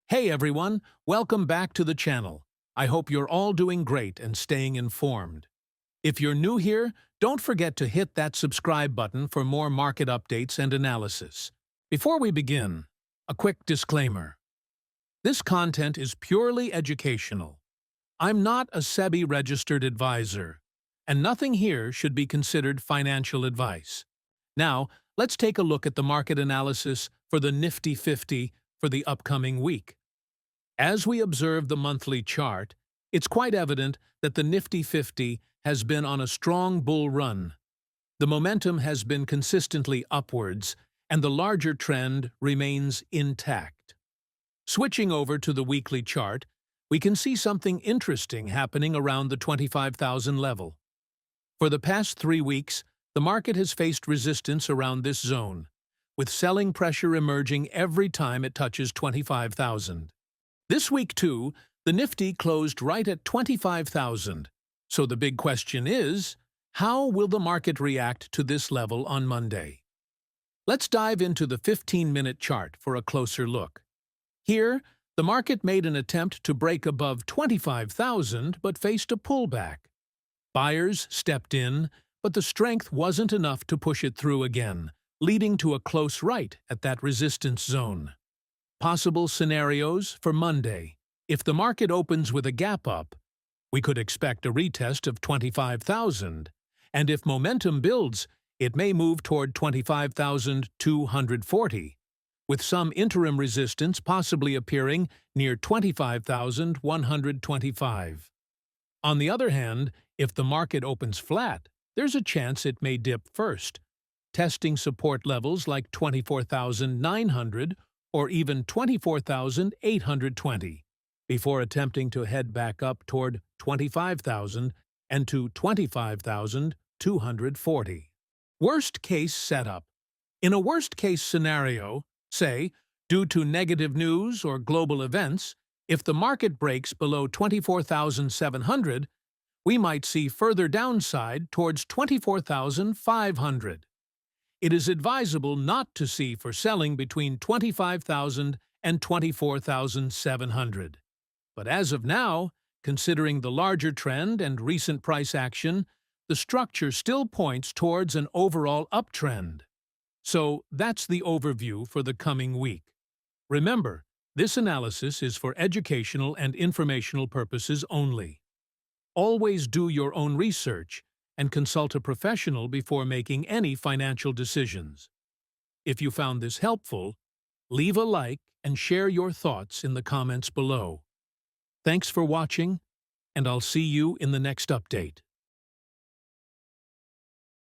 Hey everyone, welcome back to the channel. I hope you're all doing great and staying informed. If you're new here, don't forget to hit that subscribe button for more market updates and analysis. Before we begin, a quick disclaimer. This content is purely educational. I'm not a SEBI-registered advisor, and nothing here should be considered financial advice. Now, let's take a look at the market analysis for the Nifty 50 for the upcoming week. As we observe the monthly chart, it's quite evident that the Nifty 50 has been on a strong bull run. The momentum has been consistently upwards, and the larger trend remains intact. Switching over to the weekly chart, we can see something interesting happening around the 25,000 level. For the past 3 weeks, the market has faced resistance around this zone, with selling pressure emerging every time it touches 25,000. This week, too, the Nifty closed right at 25,000. So the big question is, how will the market react to this level on Monday? Let's dive into the 15-minute chart for a closer look. Here, the market made an attempt to break above 25,000 but faced a pullback. Buyers stepped in, but the strength wasn't enough to push it through again, leading to a close right at that resistance zone. Possible scenarios for Monday. If the market opens with a gap up, we could expect a retest of 25,000, and if momentum builds, it may move toward 25,240, with some interim resistance possibly appearing near 25,125. On the other hand, if the market opens flat, there's a chance it may dip first, testing support levels like 24,900 or even 24,820, before attempting to head back up toward 25,000 and to 25,240. Worst-case setup. In a worst-case scenario, say, due to negative news or global events, if the market breaks below 24,700, we might see further downside towards 24,500. It is advisable not to see for selling between 25,000 and 24,700. But as of now, considering the larger trend and recent price action, the structure still points towards an overall uptrend. So that's the overview for the coming week. Remember, this analysis is for educational and informational purposes only. Always do your own research and consult a professional before making any financial decisions. If you found this helpful, leave a like and share your thoughts in the comments below. Thanks for watching, and I'll see you in the next update.